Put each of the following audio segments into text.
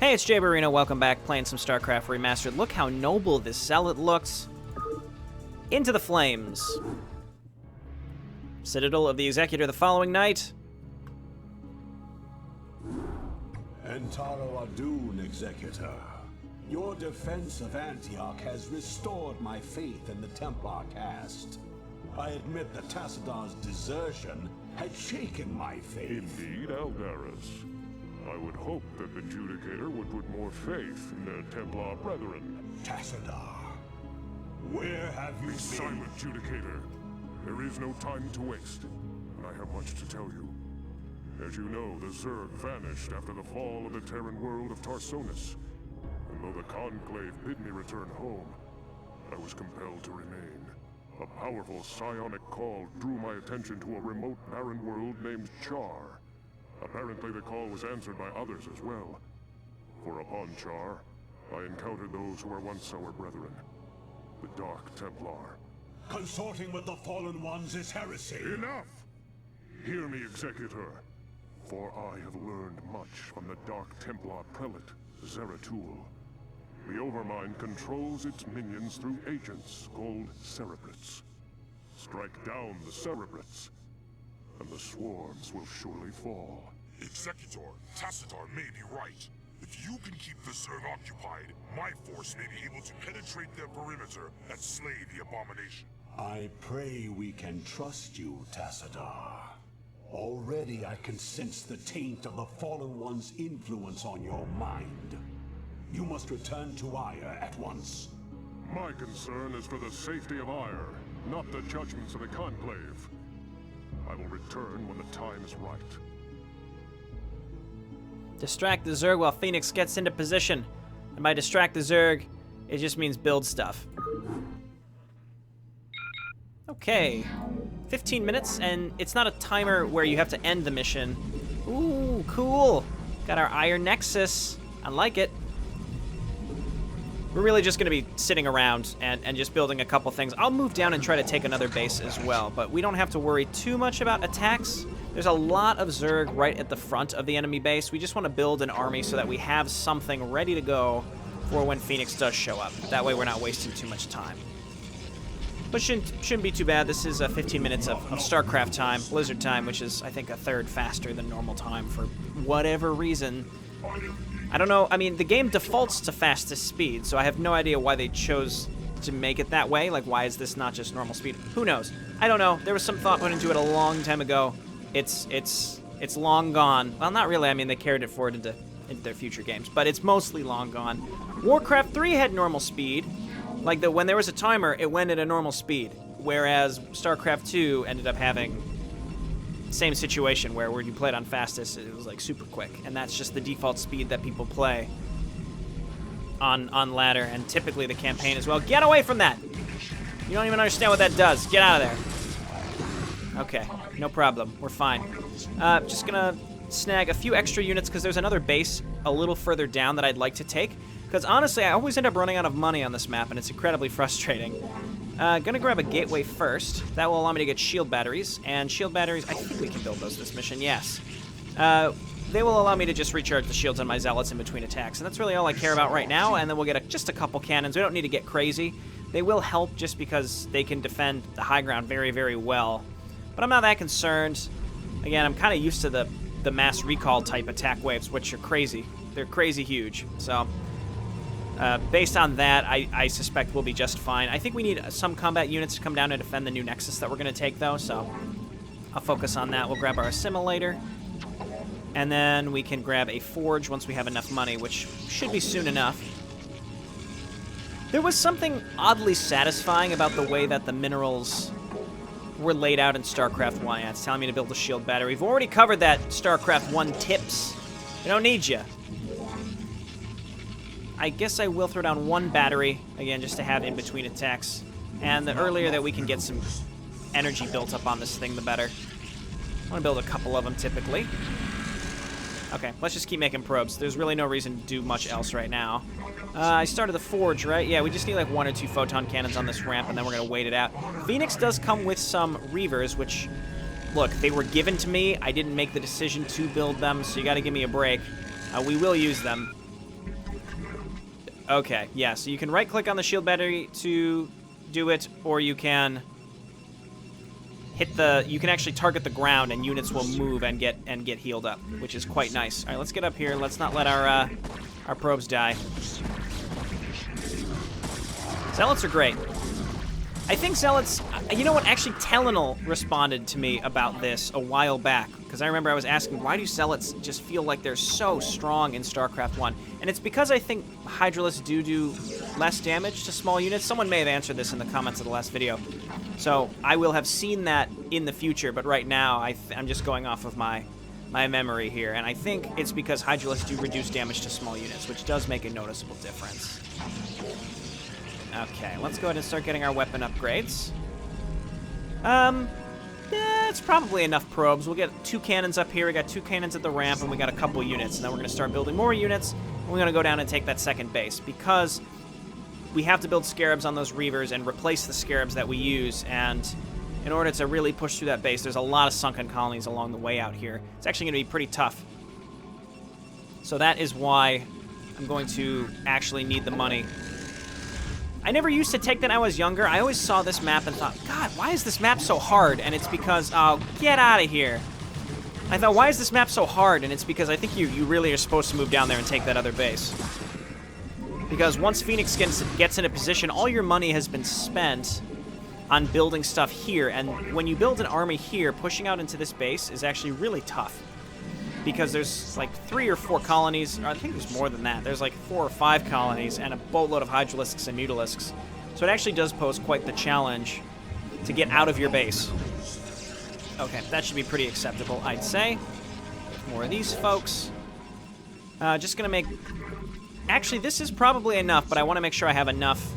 Hey, it's Jay Barino. Welcome back, playing some StarCraft Remastered. Look how noble this zealot looks. Into the flames. Citadel of the Executor the following night. Entaro Adun, Executor. Your defense of Antioch has restored my faith in the Templar caste. I admit that Tassadar's desertion had shaken my faith. Indeed, Algaris. I would hope that the Judicator would put more faith in their Templar brethren. Tassadar, where have you been? Be silent, Judicator. There is no time to waste, and I have much to tell you. As you know, the Zerg vanished after the fall of the Terran world of Tarsonis. And though the Conclave bid me return home, I was compelled to remain. A powerful psionic call drew my attention to a remote barren world named Char. Apparently the call was answered by others as well. For upon Char, I encountered those who were once our brethren, the Dark Templar. Consorting with the Fallen Ones is heresy. Enough! Hear me, Executor, for I have learned much from the Dark Templar prelate, Zeratul. The Overmind controls its minions through agents called Cerebrates. Strike down the Cerebrates, and the swarms will surely fall. Executor, Tassadar may be right. If you can keep the Zerg occupied, my force may be able to penetrate their perimeter and slay the abomination. I pray we can trust you, Tassadar. Already I can sense the taint of the Fallen One's influence on your mind. You must return to Ire at once. My concern is for the safety of Ire, not the judgments of the Conclave. I will return when the time is right. Distract the Zerg while Phoenix gets into position. And by distract the Zerg, it just means build stuff. Okay. 15 minutes, and it's not a timer where you have to end the mission. Ooh, cool. Got our Iron Nexus. I like it. We're really just going to be sitting around and just building a couple things. I'll move down and try to take another base as well, but we don't have to worry too much about attacks. There's a lot of Zerg right at the front of the enemy base. We just want to build an army so that we have something ready to go for when Phoenix does show up. That way we're not wasting too much time. But shouldn't be too bad. This is 15 minutes of StarCraft time, Blizzard time, which is, I think, a third faster than normal time for whatever reason. I don't know. I mean, the game defaults to fastest speed, so I have no idea why they chose to make it that way. Like, why is this not just normal speed? Who knows? I don't know. There was some thought put into it a long time ago. It's long gone. Well, not really. I mean, they carried it forward into their future games, but it's mostly long gone. Warcraft 3 had normal speed. Like, when there was a timer, it went at a normal speed, whereas StarCraft 2 ended up having the same situation where when you played on fastest, it was like super quick, and that's just the default speed that people play on ladder, and typically the campaign as well. Get away from that! You don't even understand what that does. Get out of there. Okay, no problem. We're fine. Just gonna snag a few extra units because there's another base a little further down that I'd like to take. Because honestly, I always end up running out of money on this map, and it's incredibly frustrating. Gonna grab a gateway first. That will allow me to get shield batteries. And shield batteries, I think we can build those this mission, yes. They will allow me to just recharge the shields on my zealots in between attacks. And that's really all I care about right now. And then we'll get just a couple cannons. We don't need to get crazy. They will help just because they can defend the high ground very, very well. But I'm not that concerned. Again, I'm kind of used to the mass recall type attack waves, which are crazy. They're crazy huge. So based on that, I suspect we'll be just fine. I think we need some combat units to come down and defend the new Nexus that we're going to take, though, so I'll focus on that. We'll grab our Assimilator, and then we can grab a Forge once we have enough money, which should be soon enough. There was something oddly satisfying about the way that the minerals were laid out in StarCraft 1. Yeah, it's telling me to build a shield battery. We've already covered that StarCraft 1 tips. We don't need you. I guess I will throw down one battery, again, just to have in between attacks. And the earlier that we can get some energy built up on this thing, the better. I want to build a couple of them, typically. Okay, let's just keep making probes. There's really no reason to do much else right now. I started the Forge, right? Yeah, we just need like 1 or 2 photon cannons on this ramp, and then we're going to wait it out. Phoenix does come with some Reavers, which, look, they were given to me. I didn't make the decision to build them, so you got to give me a break. We will use them. Okay, yeah, so you can right-click on the shield battery to do it, or you can you can actually target the ground and units will move and get healed up, which is quite nice. All right, let's get up here. Let's not let our probes die. Zealots are great. I think Zealots, you know what, actually Telenol responded to me about this a while back, because I remember I was asking, why do Zealots just feel like they're so strong in StarCraft 1? And it's because I think Hydralisks do less damage to small units. Someone may have answered this in the comments of the last video. So I will have seen that in the future, but right now I'm just going off of my memory here, and I think it's because Hydralisks do reduce damage to small units, which does make a noticeable difference. Okay, let's go ahead and start getting our weapon upgrades. It's probably enough probes. We'll get 2 cannons up here. We got 2 cannons at the ramp, and we got a couple units. And then we're going to start building more units, and we're going to go down and take that second base, because we have to build scarabs on those reavers and replace the scarabs that we use, and in order to really push through that base, there's a lot of sunken colonies along the way out here. It's actually going to be pretty tough. So that is why I'm going to actually need the money. I never used to take that when I was younger. I always saw this map and thought, God, why is this map so hard? And it's because, oh, get out of here. I thought, why is this map so hard? And it's because I think you really are supposed to move down there and take that other base. Because once Phoenix gets in a position, all your money has been spent on building stuff here. And when you build an army here, pushing out into this base is actually really tough. Because there's like 3 or 4 colonies, or I think there's more than that. There's like 4 or 5 colonies and a boatload of Hydralisks and Mutalisks. So it actually does pose quite the challenge to get out of your base. Okay, that should be pretty acceptable, I'd say. More of these folks. Just gonna make... Actually, this is probably enough, but I want to make sure I have enough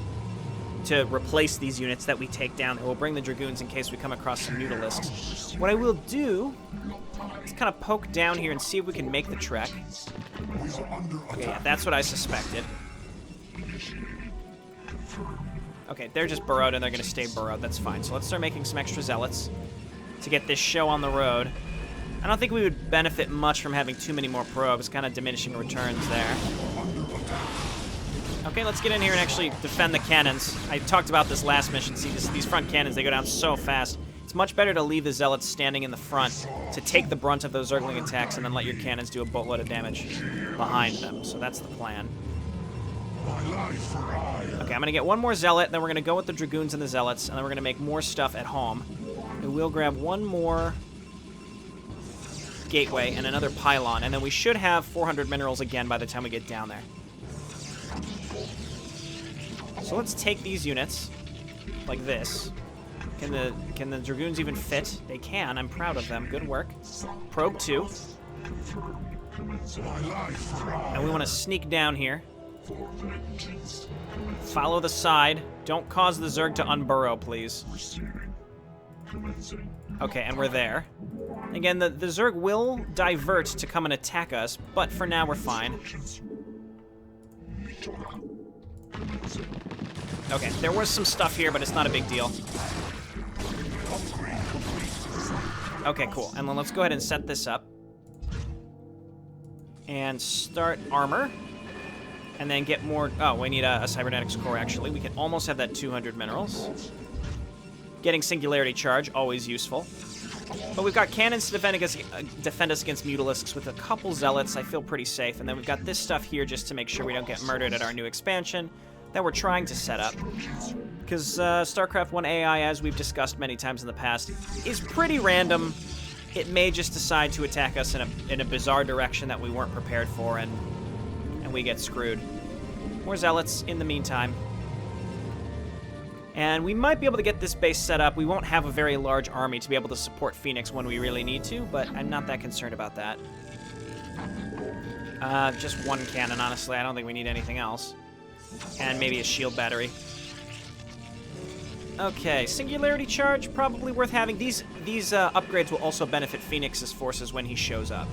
to replace these units that we take down. We'll bring the Dragoons in case we come across some Mutalisks. What I will do is kind of poke down here and see if we can make the trek. Okay, yeah, that's what I suspected. Okay, they're just burrowed and they're going to stay burrowed. That's fine. So let's start making some extra zealots to get this show on the road. I don't think we would benefit much from having too many more probes, kind of diminishing returns there. Okay, let's get in here and actually defend the cannons. I talked about this last mission. See, these front cannons, they go down so fast. It's much better to leave the zealots standing in the front to take the brunt of those Zergling attacks and then let your cannons do a boatload of damage behind them. So that's the plan. Okay, I'm going to get one more zealot, then we're going to go with the Dragoons and the zealots, and then we're going to make more stuff at home. And we'll grab one more gateway and another pylon, and then we should have 400 minerals again by the time we get down there. So let's take these units like this. Can the Dragoons even fit? They can. I'm proud of them. Good work. Probe 2. And we want to sneak down here. Follow the side. Don't cause the Zerg to unburrow, please. Okay, and we're there. Again, the Zerg will divert to come and attack us, but for now we're fine. Okay, there was some stuff here, but it's not a big deal. Okay, cool. And then let's go ahead and set this up. And start armor. And then get more... Oh, we need a cybernetics core, actually. We can almost have that 200 minerals. Getting singularity charge, always useful. But we've got cannons to defend us against Mutalisks with a couple zealots. I feel pretty safe. And then we've got this stuff here just to make sure we don't get murdered at our new expansion that we're trying to set up. Because StarCraft 1 AI, as we've discussed many times in the past, is pretty random. It may just decide to attack us in a bizarre direction that we weren't prepared for, and we get screwed. More zealots in the meantime. And we might be able to get this base set up. We won't have a very large army to be able to support Phoenix when we really need to, but I'm not that concerned about that. Just one cannon, honestly. I don't think we need anything else. And maybe a shield battery. Okay, singularity charge, probably worth having. These upgrades will also benefit Phoenix's forces when he shows up.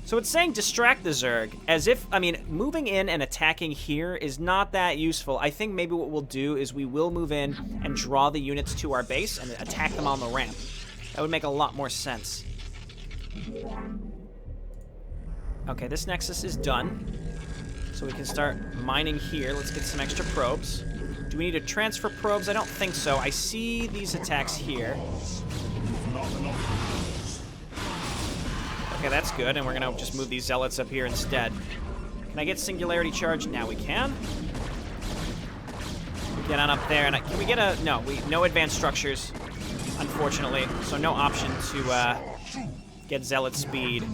So it's saying distract the Zerg, as if, I mean, moving in and attacking here is not that useful. I think maybe what we'll do is we will move in and draw the units to our base and attack them on the ramp. That would make a lot more sense. Okay, this Nexus is done. So we can start mining here. Let's get some extra probes. Do we need to transfer probes? I don't think so. I see these attacks here. Okay, that's good, and we're gonna just move these zealots up here instead. Can I get singularity charge? Now we can. Get on up there, and can we get a... No advanced structures, unfortunately, so no option to get zealot speed.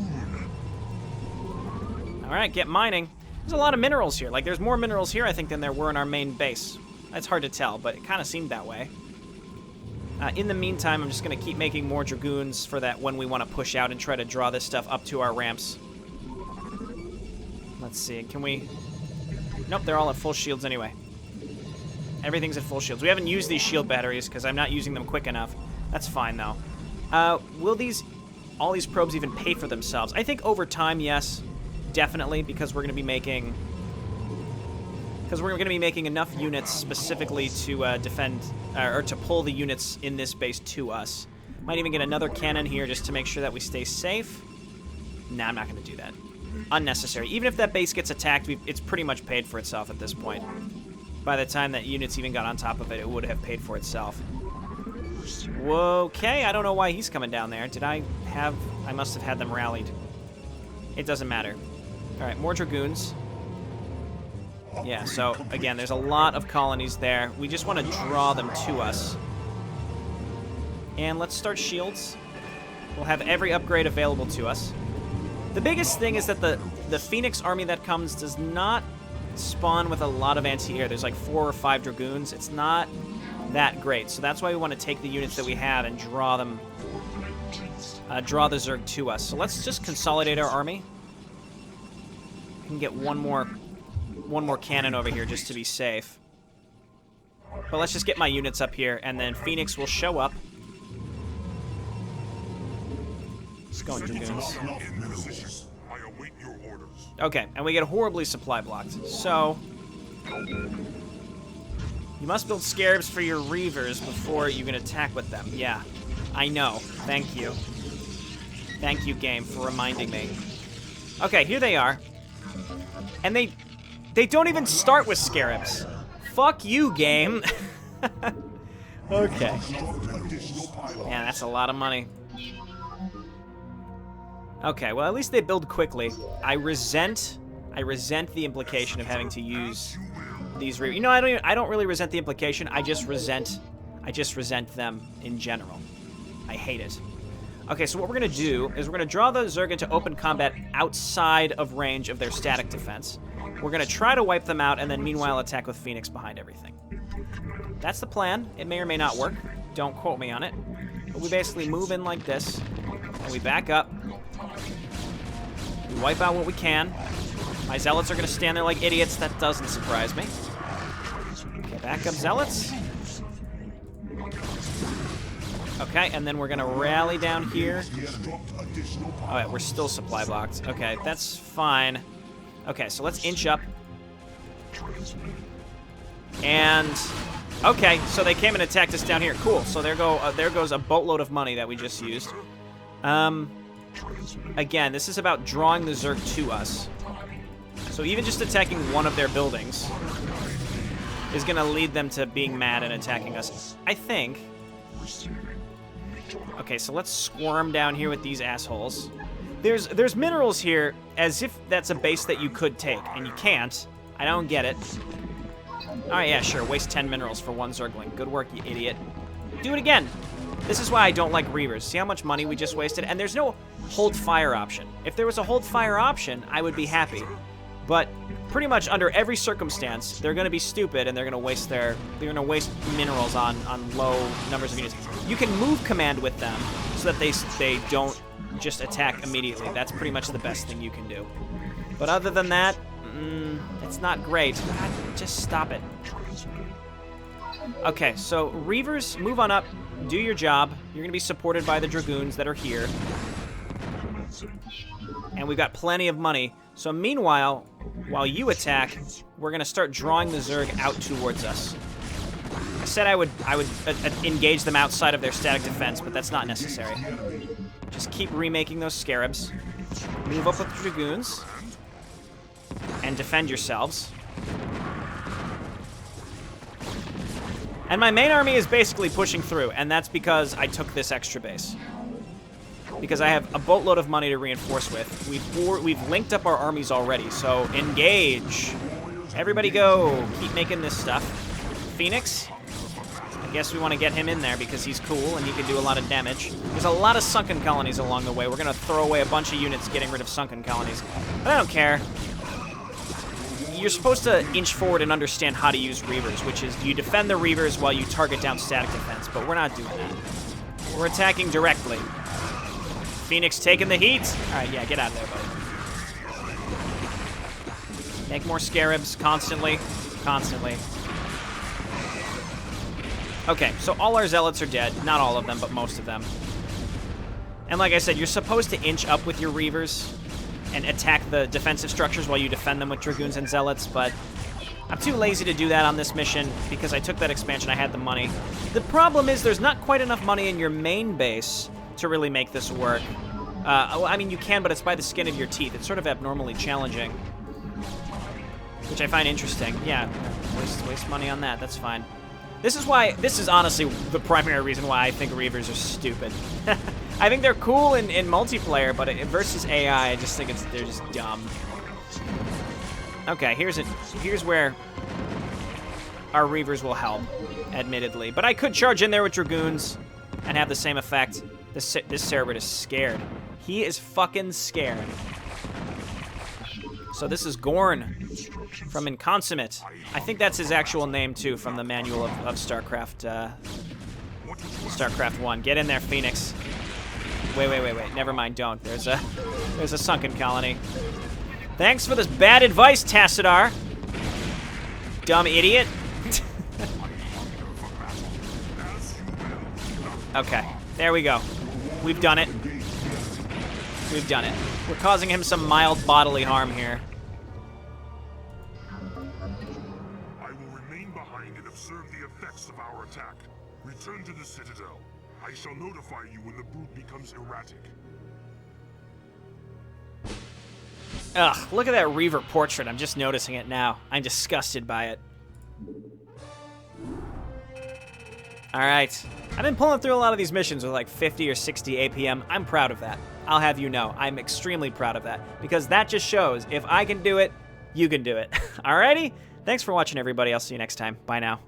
Alright, get mining. There's a lot of minerals here. Like, there's more minerals here, I think, than there were in our main base. That's hard to tell, but it kind of seemed that way. In the meantime, I'm just going to keep making more dragoons for that when we want to push out and try to draw this stuff up to our ramps. Let's see, can we... Nope, they're all at full shields anyway. Everything's at full shields. We haven't used these shield batteries because I'm not using them quick enough. That's fine, though. Will all these probes even pay for themselves? I think over time, yes. Definitely, because we're going to be making... enough units specifically to defend, or to pull the units in this base to us. Might even get another cannon here just to make sure that we stay safe. Nah, I'm not going to do that. Unnecessary. Even if that base gets attacked, it's pretty much paid for itself at this point. By the time that units even got on top of it, it would have paid for itself. Okay, I don't know why he's coming down there. I must have had them rallied. It doesn't matter. Alright, more dragoons. Yeah, so, again, there's a lot of colonies there. We just want to draw them to us. And let's start shields. We'll have every upgrade available to us. The biggest thing is that the Phoenix army that comes does not spawn with a lot of anti-air. There's like 4 or 5 dragoons. It's not that great. So that's why we want to take the units that we have and draw them, draw the Zerg to us. So let's just consolidate our army. We can get one more cannon over here just to be safe. But let's just get my units up here, and then Phoenix will show up. Let's go, dragoons. Okay, and we get horribly supply blocked. So, you must build scarabs for your reavers before you can attack with them. Yeah, I know. Thank you. Thank you, game, for reminding me. Okay, here they are. And they don't even start with scarabs. Fuck you, game. Okay. Yeah, that's a lot of money. Okay, well, at least they build quickly. I resent the implication of having to use these. You know, I don't really resent the implication. I just resent them in general. I hate it. Okay, so what we're gonna do is we're gonna draw the Zerg into open combat outside of range of their static defense. We're gonna try to wipe them out, and then meanwhile attack with Phoenix behind everything. That's the plan. It may or may not work. Don't quote me on it. But we basically move in like this, and we back up. We wipe out what we can. My zealots are gonna stand there like idiots. That doesn't surprise me. Okay, back up, zealots. Okay, and then we're gonna rally down here. Alright, we're still supply blocked. Okay, that's fine. Okay, so let's inch up. And okay, so they came and attacked us down here. Cool. So there goes a boatload of money that we just used. Again, this is about drawing the Zerg to us. So even just attacking one of their buildings is gonna lead them to being mad and attacking us, I think. Okay, so let's squirm down here with these assholes. There's minerals here as if that's a base that you could take, and you can't. I don't get it. Alright, yeah, sure. Waste 10 minerals for one Zergling. Good work, you idiot. Do it again. This is why I don't like Reavers. See how much money we just wasted? And there's no hold fire option. If there was a hold fire option, I would be happy. But pretty much under every circumstance, they're going to be stupid and they're going to waste minerals on low numbers of units. You can move command with them so that they don't just attack immediately. That's pretty much the best thing you can do. But other than that, it's not great. God, just stop it. Okay, so Reavers, move on up, do your job. You're going to be supported by the Dragoons that are here. And we've got plenty of money. So meanwhile, while you attack, we're going to start drawing the Zerg out towards us. I said I would engage them outside of their static defense, but that's not necessary. Just keep remaking those scarabs. Move up with the Dragoons. and defend yourselves. And my main army is basically pushing through, and that's because I took this extra base. Because I have a boatload of money to reinforce with. We've linked up our armies already, so engage. Everybody go. Keep making this stuff. Phoenix. I guess we want to get him in there because he's cool and he can do a lot of damage. There's a lot of sunken colonies along the way. We're going to throw away a bunch of units getting rid of sunken colonies. But I don't care. You're supposed to inch forward and understand how to use Reavers, which is you defend the Reavers while you target down static defense, but we're not doing that. We're attacking directly. Phoenix taking the heat. All right, yeah, get out of there, buddy. Make more scarabs constantly. Constantly. Okay, so all our zealots are dead. Not all of them, but most of them. And like I said, you're supposed to inch up with your Reavers and attack the defensive structures while you defend them with Dragoons and Zealots, but I'm too lazy to do that on this mission because I took that expansion, I had the money. The problem is there's not quite enough money in your main base to really make this work. I mean, you can, but it's by the skin of your teeth. It's sort of abnormally challenging, which I find interesting. Yeah, waste money on that. That's fine. This is honestly the primary reason why I think Reavers are stupid. I think they're cool in multiplayer, but versus AI, I just think they're just dumb. Okay, here's where our Reavers will help, admittedly. But I could charge in there with Dragoons and have the same effect. This Cerebrid is scared. He is fucking scared. So this is Gorn from Inconsummate. I think that's his actual name, too, from the manual of StarCraft, StarCraft 1. Get in there, Phoenix. Wait. Never mind, don't. There's a sunken colony. Thanks for this bad advice, Tassadar. Dumb idiot. Okay, there we go. We've done it. We've done it. We're causing him some mild bodily harm here. I will remain behind and observe the effects of our attack. Return to the Citadel. I shall notify you when the brood becomes erratic. Ugh, look at that Reaver portrait. I'm just noticing it now. I'm disgusted by it. Alright. I've been pulling through a lot of these missions with like 50 or 60 APM. I'm proud of that. I'll have you know. I'm extremely proud of that. Because that just shows if I can do it, you can do it. Alrighty? Thanks for watching, everybody. I'll see you next time. Bye now.